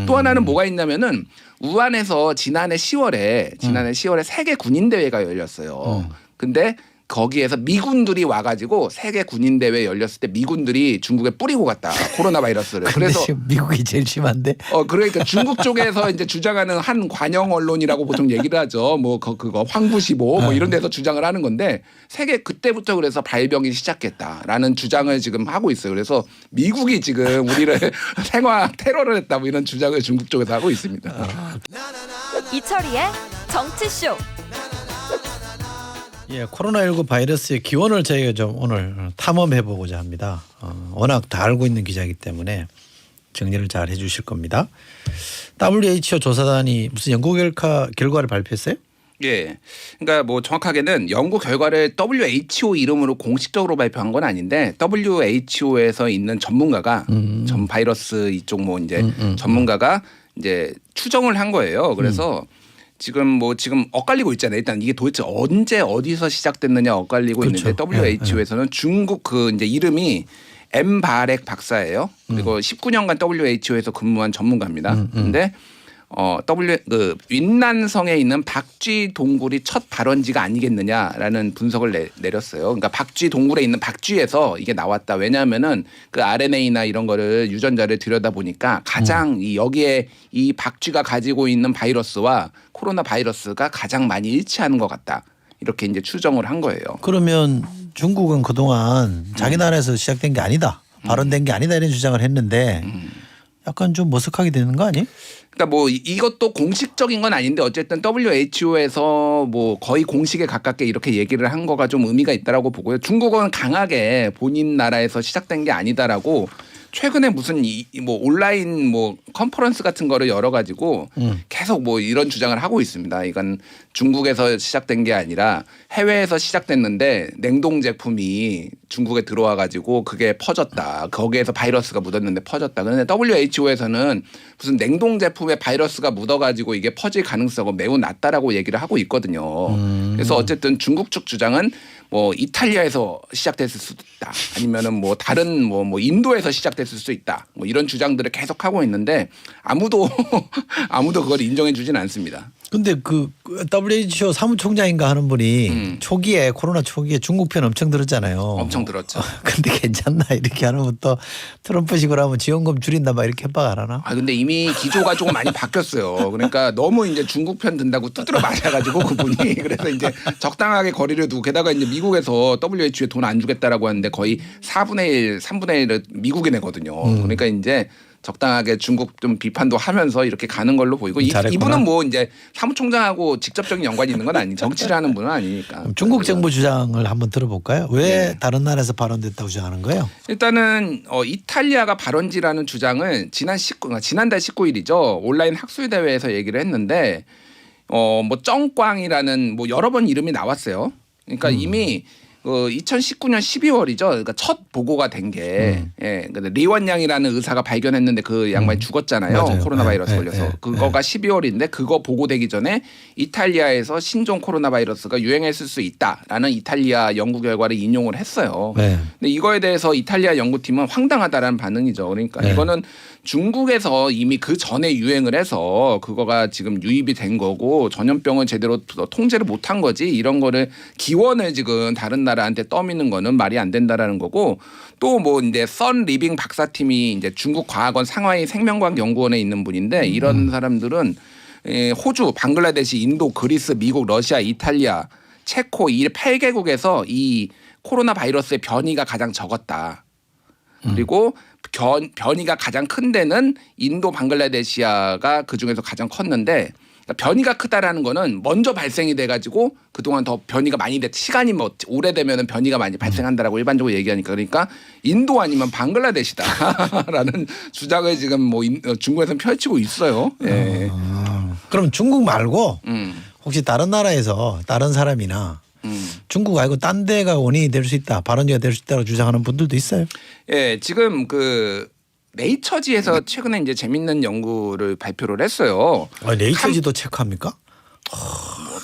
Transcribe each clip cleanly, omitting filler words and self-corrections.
또 하나는 뭐가 있냐면은 우한에서 지난해 10월에 세계 군인 대회가 열렸어요. 근데 거기에서 미군들이 와가지고 세계 군인 대회 열렸을 때 미군들이 중국에 뿌리고 갔다 코로나 바이러스를. 그래서 지금 미국이 제일 심한데. 그러니까 중국 쪽에서 이제 주장하는 한 관영 언론이라고 보통 얘기를 하죠. 뭐 그거 황구시보 뭐 이런 데서 주장을 하는 건데 세계 그때부터 그래서 발병이 시작했다라는 주장을 지금 하고 있어요. 그래서 미국이 지금 우리를 생화 테러를 했다 뭐 이런 주장을 중국 쪽에서 하고 있습니다. 이철이의 정치쇼. 예, 코로나19 바이러스의 기원을 저희가 좀 오늘 탐험해 보고자 합니다. 워낙 다 알고 있는 기자이기 때문에 정리를 잘 해주실 겁니다. WHO 조사단이 무슨 연구 결과를 발표했어요? 예, 그러니까 뭐 정확하게는 연구 결과를 WHO 이름으로 공식적으로 발표한 건 아닌데 WHO에서 있는 전문가가 전 바이러스 이쪽 뭐 이제 전문가가 이제 추정을 한 거예요. 그래서 지금 엇갈리고 있잖아요. 일단 이게 도대체 언제 어디서 시작됐느냐 엇갈리고 그렇죠. 있는데 WHO에서는 중국 그 이제 이름이 엠바렉 박사예요. 그리고 19년간 WHO에서 근무한 전문가입니다. 근데 윈난성에 있는 박쥐 동굴이 첫 발원지가 아니겠느냐라는 분석을 내렸어요. 그러니까 박쥐 동굴에 있는 박쥐에서 이게 나왔다. 왜냐하면은 그 RNA나 이런 거를 유전자를 들여다 보니까 가장 여기에 이 박쥐가 가지고 있는 바이러스와 코로나 바이러스가 가장 많이 일치하는 것 같다. 이렇게 이제 추정을 한 거예요. 그러면 중국은 그동안 자기 나라에서 시작된 게 아니다. 발원된 게 아니다 이런 주장을 했는데 약간 좀 머쓱하게 되는 거 아니에요? 그러니까 뭐 이것도 공식적인 건 아닌데 어쨌든 WHO에서 뭐 거의 공식에 가깝게 이렇게 얘기를 한 거가 좀 의미가 있다라고 보고요. 중국은 강하게 본인 나라에서 시작된 게 아니다라고 최근에 무슨 뭐 온라인 뭐 컨퍼런스 같은 거를 열어가지고 계속 뭐 이런 주장을 하고 있습니다. 이건 중국에서 시작된 게 아니라 해외에서 시작됐는데 냉동 제품이 중국에 들어와 가지고 그게 퍼졌다. 거기에서 바이러스가 묻었는데 퍼졌다. 그런데 WHO에서는 무슨 냉동 제품에 바이러스가 묻어가지고 이게 퍼질 가능성은 매우 낮다라고 얘기를 하고 있거든요. 그래서 어쨌든 중국 측 주장은 뭐 이탈리아에서 시작됐을 수도 있다. 아니면은 뭐 다른 뭐 인도에서 시작됐을 수 있다. 뭐 이런 주장들을 계속 하고 있는데 아무도 그걸 인정해 주진 않습니다. 근데 그 WHO 사무총장인가 하는 분이 초기에 코로나 초기에 중국 편 엄청 들었잖아요. 엄청 들었죠. 근데 괜찮나 이렇게 하면 또 트럼프식으로 하면 지원금 줄인다 막 이렇게 협박 안 하나? 근데 이미 기조가 조금 많이 바뀌었어요. 그러니까 너무 이제 중국 편 든다고 두드려 맞아가지고 그분이 그래서 이제 적당하게 거리를 두고 게다가 이제 미국에서 WHO에 돈 안 주겠다라고 하는데 거의 4분의 1, 3분의 1을 미국이 내거든요. 그러니까 이제 적당하게 중국 좀 비판도 하면서 이렇게 가는 걸로 보이고 이분은 뭐 이제 사무총장하고 직접적인 연관이 있는 건 아니 정치를 하는 분은 아니니까. 중국 정부 주장을 한번 들어볼까요? 왜 다른 나라에서 발언됐다고 주장하는 거예요? 일단은 이탈리아가 발원지라는 주장을 지난달 19일이죠. 온라인 학술 대회에서 얘기를 했는데 뭐 쩡꽝이라는 뭐 여러 번 이름이 나왔어요. 그러니까 이미 2019년 12월이죠. 그러니까 첫 보고가 된 게 리원양이라는 의사가 발견했는데 그 양반이 죽었잖아요. 맞아요. 코로나 바이러스 걸려서. 그거가 12월인데 그거 보고되기 전에 이탈리아에서 신종 코로나 바이러스가 유행했을 수 있다라는 이탈리아 연구 결과를 인용을 했어요. 근데 이거에 대해서 이탈리아 연구팀은 황당하다라는 반응이죠. 그러니까 이거는 중국에서 이미 그 전에 유행을 해서 그거가 지금 유입이 된 거고 전염병을 제대로 통제를 못한 거지 이런 거를 기원을 지금 다른 나라한테 떠미는 거는 말이 안 된다라는 거고 또 뭐 이제 선 리빙 박사팀이 이제 중국 과학원 상하이 생명과학 연구원에 있는 분인데 이런 사람들은 호주, 방글라데시, 인도, 그리스, 미국, 러시아, 이탈리아, 체코 이 8개국에서 이 코로나 바이러스의 변이가 가장 적었다. 그리고 변이가 가장 큰 데는 인도, 방글라데시아가 그중에서 가장 컸는데 변이가 크다라는 거는 먼저 발생이 돼가지고 그동안 더 변이가 많이 시간이 뭐 오래되면 변이가 많이 발생한다라고 일반적으로 얘기하니까 그러니까 인도 아니면 방글라데시다라는 주장을 지금 뭐 중국에서는 펼치고 있어요. 예. 그럼 중국 말고 혹시 다른 나라에서 다른 사람이나 중국 아니고 딴 데가 원인이 될 수 있다, 발원지가 될 수 있다고 주장하는 분들도 있어요. 예, 지금 그 네이처지에서 최근에 이제 재밌는 연구를 발표를 했어요. 네이처지도 체크합니까?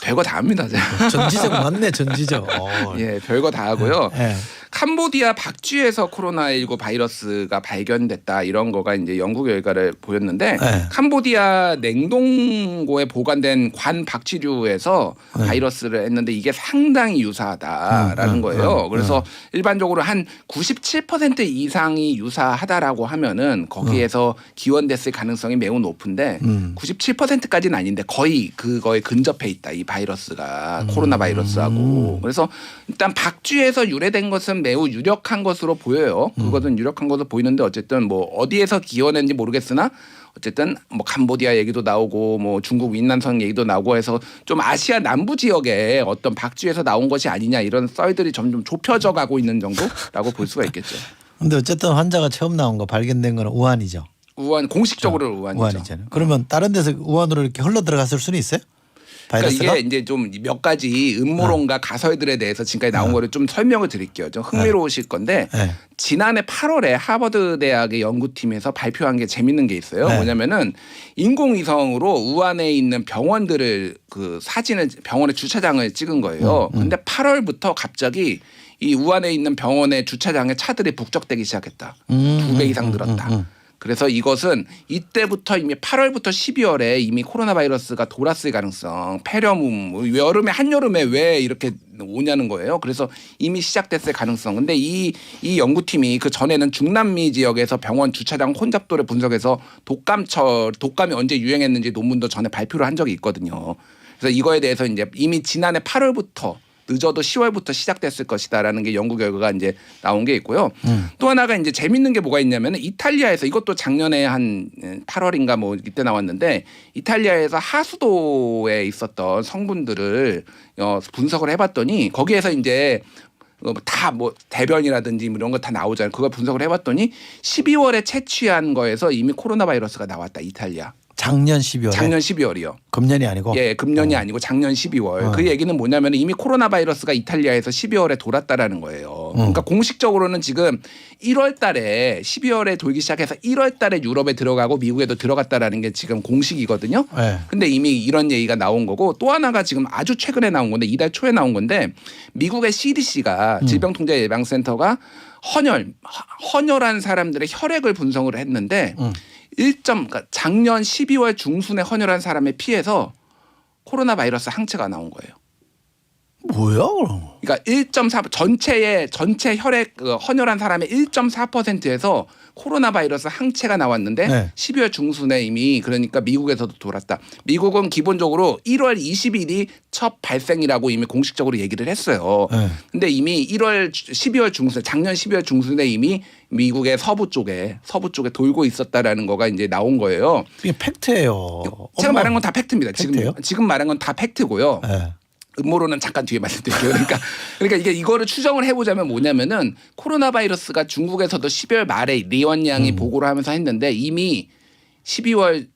별거 다 합니다. 전지적 맞네, 전지적. 예, 별거 다 하고요. 캄보디아 박쥐에서 코로나19 바이러스가 발견됐다 이런 거가 이제 연구 결과를 보였는데 네. 캄보디아 냉동고에 보관된 관 박쥐류에서 바이러스를 했는데 이게 상당히 유사하다라는 거예요. 그래서 일반적으로 한 97% 이상이 유사하다라고 하면은 거기에서 기원됐을 가능성이 매우 높은데 97%까지는 아닌데 거의 그거에 근접해 있다 이 바이러스가 코로나 바이러스하고. 그래서 일단 박쥐에서 유래된 것은 매우 유력한 것으로 보여요. 그것은 유력한 것으로 보이는데 어쨌든 뭐 어디에서 기원했는지 모르겠으나 어쨌든 뭐 캄보디아 얘기도 나오고 뭐 중국 윈난성 얘기도 나오고 해서 좀 아시아 남부 지역에 어떤 박쥐에서 나온 것이 아니냐 이런 썰들이 점점 좁혀져 가고 있는 정도라고 볼 수가 있겠죠. 근데 어쨌든 환자가 처음 나온 거 발견된 거는 우한이죠. 우한 공식적으로 우한이죠. 우한이잖아요. 그러면 다른 데서 우한으로 이렇게 흘러 들어갔을 수는 있어요? 바이러스가? 그러니까 이게 이제 좀 몇 가지 음모론과 가설들에 대해서 지금까지 나온 거를 좀 설명을 드릴게요. 좀 흥미로우실 건데 지난해 8월에 하버드 대학의 연구팀에서 발표한 게 재밌는 게 있어요. 뭐냐면은 인공위성으로 우한에 있는 병원들을 그 사진을 병원의 주차장을 찍은 거예요. 근데 8월부터 갑자기 이 우한에 있는 병원의 주차장에 차들이 북적대기 시작했다. 2배 이상 늘었다. 그래서 이것은 이때부터 이미 8월부터 12월에 이미 코로나 바이러스가 돌았을 가능성, 폐렴, 여름에 한여름에 왜 이렇게 오냐는 거예요. 그래서 이미 시작됐을 가능성. 근데 이 연구팀이 그 전에는 중남미 지역에서 병원 주차장 혼잡도를 분석해서 독감이 언제 유행했는지 논문도 전에 발표를 한 적이 있거든요. 그래서 이거에 대해서 이제 이미 지난해 8월부터 늦어도 10월부터 시작됐을 것이다라는 게 연구 결과가 이제 나온 게 있고요. 또 하나가 이제 재밌는 게 뭐가 있냐면 이탈리아에서 이것도 작년에 한 8월인가 뭐 이때 나왔는데 이탈리아에서 하수도에 있었던 성분들을 분석을 해봤더니 거기에서 이제 다 뭐 대변이라든지 이런 거 다 나오잖아요. 그걸 분석을 해봤더니 12월에 채취한 거에서 이미 코로나 바이러스가 나왔다. 이탈리아. 작년 12월에. 작년 12월이요. 금년이 아니고. 예, 금년이 아니고 작년 12월. 그 얘기는 뭐냐면 이미 코로나 바이러스가 이탈리아에서 12월에 돌았다라는 거예요. 그러니까 공식적으로는 지금 1월 달에 12월에 돌기 시작해서 1월 달에 유럽에 들어가고 미국에도 들어갔다라는 게 지금 공식이거든요. 근데 이미 이런 얘기가 나온 거고 또 하나가 지금 아주 최근에 나온 건데 이달 초에 나온 건데 미국의 CDC가 질병통제예방센터가 헌혈한 사람들의 혈액을 분석을 했는데 그러니까 작년 12월 중순에 헌혈한 사람의 피에서 코로나 바이러스 항체가 나온 거예요. 뭐야 그럼? 그러니까 1.4 전체 혈액 헌혈한 사람의 1.4%에서 코로나 바이러스 항체가 나왔는데 12월 중순에 이미 그러니까 미국에서도 돌았다. 미국은 기본적으로 1월 20일이 첫 발생이라고 이미 공식적으로 얘기를 했어요. 근데 이미 12월 중순 작년 12월 중순에 이미 미국의 서부 쪽에 돌고 있었다라는 거가 이제 나온 거예요. 이게 팩트예요. 제가 말한 건 다 팩트입니다. 팩트예요? 지금 말한 건 다 팩트고요. 음모론은 잠깐 뒤에 말씀드릴게요. 그러니까 이게 이거를 추정을 해보자면 뭐냐면은 코로나 바이러스가 중국에서도 12월 말에 리원 양이 보고를 하면서 했는데 이미 12월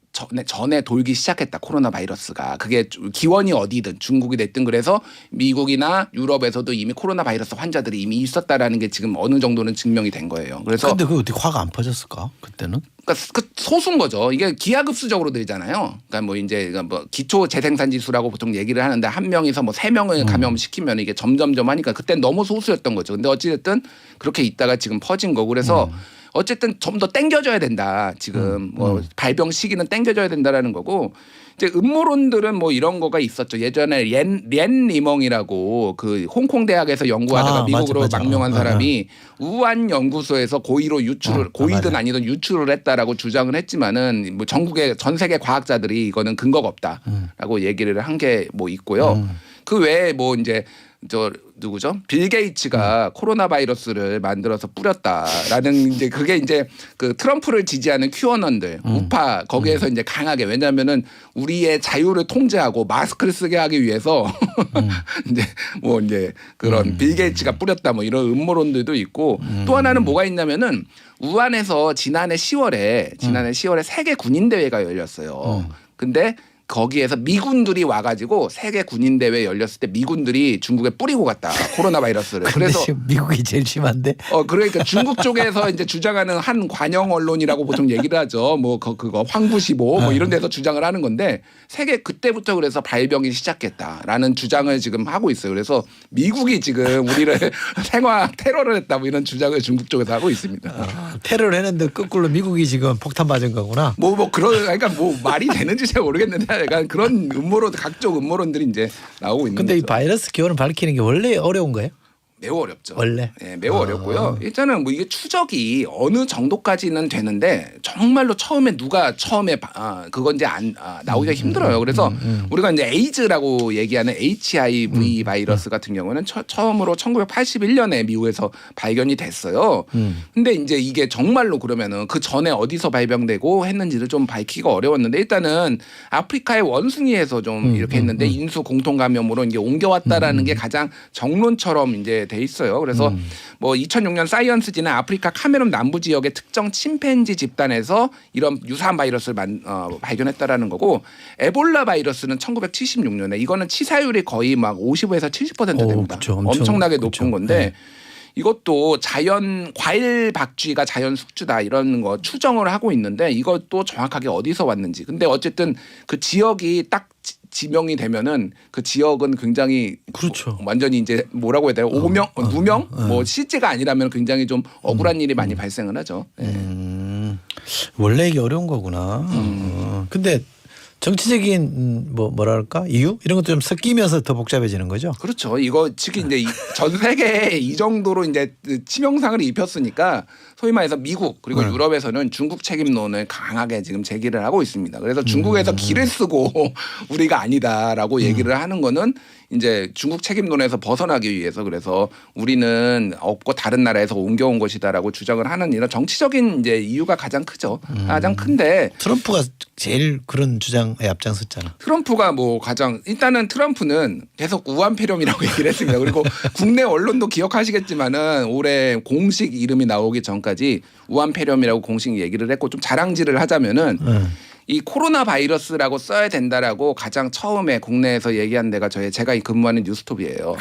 전에 돌기 시작했다. 코로나 바이러스가. 그게 기원이 어디든 중국이 됐든 그래서 미국이나 유럽에서도 이미 코로나 바이러스 환자들이 이미 있었다라는 게 지금 어느 정도는 증명이 된 거예요. 그래서 근데 그게 어떻게 화가 안 퍼졌을까? 그때는? 그러니까 그 소수인 거죠. 이게 기하급수적으로 들잖아요. 그러니까 뭐 이제 뭐 기초 재생산 지수라고 보통 얘기를 하는데 한 명에서 뭐 3명을 감염시키면 이게 점점점 하니까 그때는 너무 소수였던 거죠. 근데 어찌됐든 그렇게 있다가 지금 퍼진 거고 그래서 어쨌든 좀 더 땡겨줘야 된다. 지금 뭐 발병 시기는 땡겨줘야 된다라는 거고 이제 음모론들은 뭐 이런 거가 있었죠. 예전에 렌 리멍이라고 그 홍콩 대학에서 연구하다가 미국으로 맞아. 망명한 사람이 우한 연구소에서 고의로 고의든 아니든 유출을 했다라고 주장을 했지만은 뭐 전국의 전 세계 과학자들이 이거는 근거가 없다라고 얘기를 한 게 뭐 있고요. 그 외에 뭐 이제 누구죠? 빌 게이츠가 코로나 바이러스를 만들어서 뿌렸다라는 이제 그게 이제 그 트럼프를 지지하는 큐어넌들 우파 거기에서 이제 강하게 왜냐하면은 우리의 자유를 통제하고 마스크를 쓰게 하기 위해서 이제 뭐 이제 그런 빌 게이츠가 뿌렸다 뭐 이런 음모론들도 있고 또 하나는 뭐가 있냐면은 우한에서 지난해 10월에 세계 군인 대회가 열렸어요. 근데 거기에서 미군들이 와가지고 세계 군인 대회 열렸을 때 미군들이 중국에 뿌리고 갔다 코로나 바이러스를. 그래서 미국이 제일 심한데. 그러니까 중국 쪽에서 이제 주장하는 한 관영 언론이라고 보통 얘기를 하죠. 뭐 그거 황구시보 뭐 이런 데서 주장을 하는 건데 세계 그때부터 그래서 발병이 시작했다라는 주장을 지금 하고 있어요. 그래서 미국이 지금 우리를 생화 테러를 했다 뭐 이런 주장을 중국 쪽에서 하고 있습니다. 테러를 했는데 거꾸로 미국이 지금 폭탄 맞은 거구나. 그러니까 뭐 말이 되는지 잘 모르겠는데 약간 그런 음모론 각종 음모론들이 이제 나오고 있는 근데 거죠. 이 바이러스 기원을 밝히는 게 원래 어려운 거예요? 매우 어렵죠. 원래? 네, 매우 어렵고요. 일단은 뭐 이게 추적이 어느 정도까지는 되는데 정말로 처음에 누가 처음에 그건 이제 나오기가 힘들어요. 그래서 우리가 이제 에이즈라고 얘기하는 HIV 바이러스 같은 경우는 처음으로 1981년에 미국에서 발견이 됐어요. 근데 이제 이게 정말로 그러면은 그 전에 어디서 발병되고 했는지를 좀 밝히기가 어려웠는데 일단은 아프리카의 원숭이에서 좀 이렇게 했는데 인수 공통 감염으로 이제 옮겨왔다라는 게 가장 정론처럼 이제 돼 있어요. 그래서 뭐 2006년 사이언스지는 아프리카 카메룬 남부 지역의 특정 침팬지 집단에서 이런 유사한 바이러스를 발견했다라는 거고 에볼라 바이러스는 1976년에 이거는 치사율이 거의 막 55에서 70% 됩니다. 그쵸, 엄청나게 높은 그쵸. 건데 네. 이것도 자연 과일 박쥐가 자연 숙주다 이런 거 추정을 하고 있는데 이것도 정확하게 어디서 왔는지. 근데 어쨌든 그 지역이 딱 지명이 되면은 그 지역은 굉장히 그렇죠. 완전히 이제 뭐라고 해야 돼요? 누명 뭐 실제가 아니라면 굉장히 좀 억울한 일이 많이 발생을 하죠. 네. 원래 이게 어려운 거구나. 근데 정치적인 뭐랄까 이유 이런 것도 좀 섞이면서 더 복잡해지는 거죠. 그렇죠. 이거 특히 이제 전 세계에 이 정도로 이제 치명상을 입혔으니까 소위 말해서 미국 그리고 유럽에서는 중국 책임론을 강하게 지금 제기를 하고 있습니다. 그래서 중국에서 기를 쓰고 우리가 아니다라고 얘기를 하는 거는 이제 중국 책임론에서 벗어나기 위해서 그래서 우리는 없고 다른 나라에서 옮겨온 것이다라고 주장을 하는 이런 정치적인 이제 이유가 가장 크죠. 가장 큰데 트럼프가 제일 그런 주장에 앞장섰잖아. 트럼프가 뭐 가장 일단은 트럼프는 계속 우한 폐렴이라고 얘기를 했습니다. 그리고 국내 언론도 기억하시겠지만은 올해 공식 이름이 나오기 전까지 우한 폐렴이라고 공식 얘기를 했고 좀 자랑질을 하자면은 이 코로나 바이러스라고 써야 된다라고 가장 처음에 국내에서 얘기한 데가 제가 근무하는 뉴스톱이에요.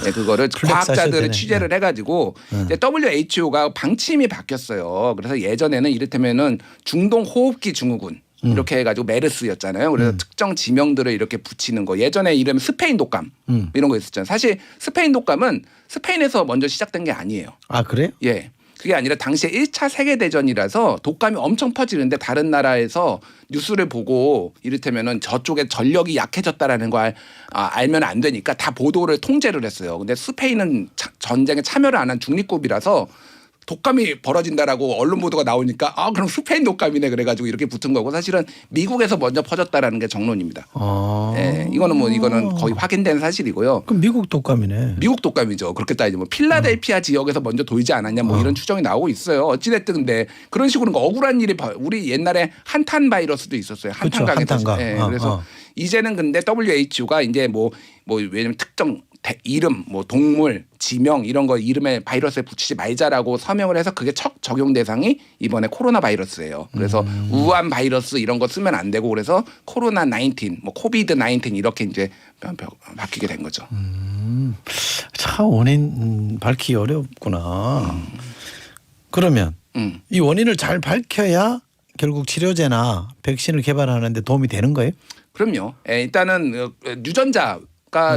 네, 그거를 과학자들을 취재를 해가지고 이제 WHO가 방침이 바뀌었어요. 그래서 예전에는 이를테면은 중동 호흡기 증후군 이렇게 해가지고 메르스였잖아요. 그래서 특정 지명들을 이렇게 붙이는 거. 예전에 이름 스페인 독감 이런 거 있었잖아요. 사실 스페인 독감은 스페인에서 먼저 시작된 게 아니에요. 아 그래요? 예. 그게 아니라 당시에 1차 세계대전이라서 독감이 엄청 퍼지는데 다른 나라에서 뉴스를 보고 이를테면은 저쪽에 전력이 약해졌다라는 걸 알면 안 되니까 다 보도를 통제를 했어요. 근데 스페인은 전쟁에 참여를 안 한 중립국이라서 독감이 벌어진다라고 언론 보도가 나오니까 그럼 스페인 독감이네 그래가지고 이렇게 붙은 거고 사실은 미국에서 먼저 퍼졌다라는 게 정론입니다. 네, 이거는 거의 확인된 사실이고요. 그럼 미국 독감이네. 미국 독감이죠. 그렇게 따지면 필라델피아 지역에서 먼저 돌지 않았냐 뭐 이런 추정이 나오고 있어요. 어찌됐든 근데 그런 식으로 억울한 일이 우리 옛날에 한탄 바이러스도 있었어요. 한탄강에 한탄강. 네, 그래서 이제는 근데 WHO가 이제 뭐 왜냐면 특정 이름, 뭐 동물, 지명 이런 거 이름에 바이러스에 붙이지 말자라고 서명을 해서 그게 첫 적용 대상이 이번에 코로나 바이러스예요. 그래서 우한 바이러스 이런 거 쓰면 안 되고 그래서 코로나 19, 뭐 코비드 19 이렇게 이제 바뀌게 된 거죠. 참 원인 밝히기 어렵구나. 그러면 이 원인을 잘 밝혀야 결국 치료제나 백신을 개발하는 데 도움이 되는 거예요? 그럼요. 일단은 유전자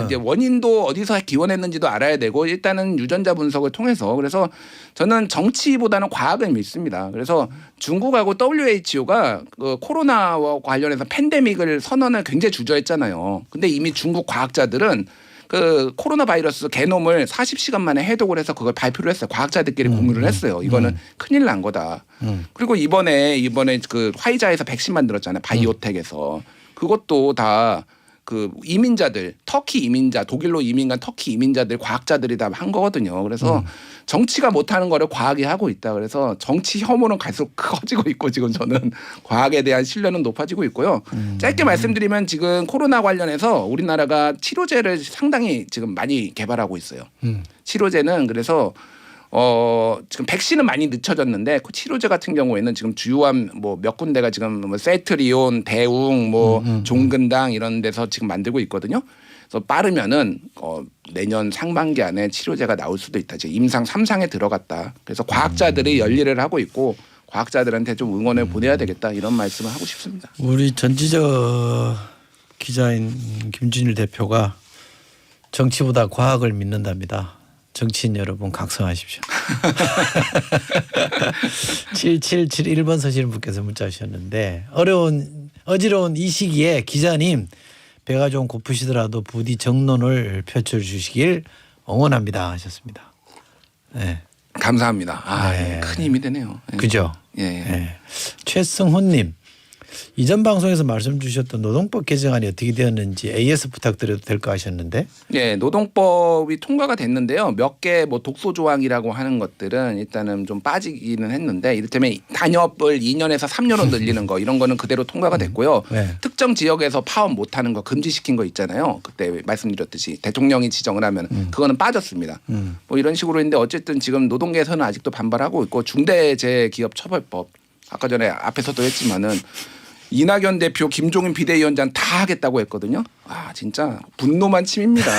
이제 원인도 어디서 기원했는지도 알아야 되고 일단은 유전자 분석을 통해서 그래서 저는 정치보다는 과학을 믿습니다. 그래서 중국하고 WHO가 그 코로나와 관련해서 팬데믹을 선언을 굉장히 주저했잖아요. 근데 이미 중국 과학자들은 그 코로나 바이러스 게놈을 40시간 만에 해독을 해서 그걸 발표를 했어요. 과학자들끼리 공유를 했어요. 이거는 큰일 난 거다. 그리고 이번에 그 화이자에서 백신 만들었잖아요. 바이오텍에서. 그것도 다 그 이민자들 터키 이민자 독일로 이민 간 터키 이민자들 과학자들이 다 한 거거든요. 그래서 정치가 못하는 거를 과학이 하고 있다. 그래서 정치 혐오는 갈수록 커지고 있고 지금 저는 과학에 대한 신뢰는 높아지고 있고요. 짧게 말씀드리면 지금 코로나 관련해서 우리나라가 치료제를 상당히 지금 많이 개발하고 있어요. 치료제는 그래서 지금 백신은 많이 늦춰졌는데 그 치료제 같은 경우에는 지금 주요한 뭐 몇 군데가 지금 뭐 세트리온, 대웅, 뭐 종근당 이런 데서 지금 만들고 있거든요. 그래서 빠르면은 내년 상반기 안에 치료제가 나올 수도 있다. 지금 임상 3상에 들어갔다. 그래서 과학자들이 열일을 하고 있고 과학자들한테 좀 응원을 보내야 되겠다 이런 말씀을 하고 싶습니다. 우리 전지적 기자인 김준일 대표가 정치보다 과학을 믿는답니다. 정치인 여러분 각성하십시오. 7771번 서시는 분께서 문자 주셨는데 어지러운 이 시기에 기자님 배가 좀 고프시더라도 부디 정론을 펼쳐주시길 응원합니다 하셨습니다. 네. 감사합니다. 네. 큰 힘이 되네요. 그죠? 예. 네. 최승훈님 이전 방송에서 말씀 주셨던 노동법 개정안이 어떻게 되었는지 AS 부탁드려도 될까 하셨는데. 네, 노동법이 통과가 됐는데요. 몇 개 뭐 독소 조항이라고 하는 것들은 일단은 좀 빠지기는 했는데 이를테면 단협을 2년에서 3년으로 늘리는 거 이런 거는 그대로 통과가 됐고요. 네. 특정 지역에서 파업 못하는 거 금지시킨 거 있잖아요. 그때 말씀드렸듯이 대통령이 지정을 하면 그거는 빠졌습니다. 뭐 이런 식으로 했는데 어쨌든 지금 노동계에서는 아직도 반발하고 있고 중대재해기업처벌법 아까 전에 앞에서도 했지만은 이낙연 대표, 김종인 비대위원장 다 하겠다고 했거든요. 아 진짜 분노만 침입니다.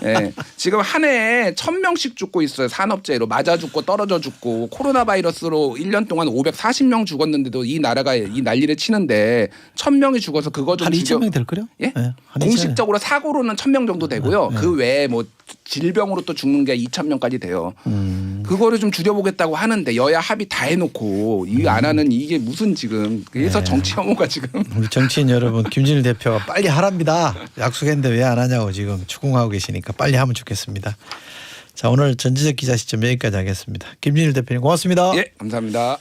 네. 지금 한 해에 1,000명씩 죽고 있어요. 산업재해로 맞아 죽고 떨어져 죽고 코로나 바이러스로 1년 동안 540명 죽었는데도 이 나라가 이 난리를 치는데 1,000명이 죽어서 그거 좀 한 2,000명 될 거요? 예? 네, 공식적으로 사고로는 1,000명 정도 되고요. 그 외에 뭐 질병으로 또 죽는 게 2,000명까지 돼요. 그거를 좀 줄여보겠다고 하는데 여야 합의 다 해놓고 이거 안 하는 이게 무슨 지금 그래서 정치 혐오가 지금. 우리 정치인 여러분 김진일 대표가 빨리 하랍니다. 약속했는데 왜 안 하냐고 지금 추궁하고 계시니까 빨리 하면 좋겠습니다. 자 오늘 전지적 기자 시점 여기까지 하겠습니다. 김진일 대표님 고맙습니다. 예, 감사합니다.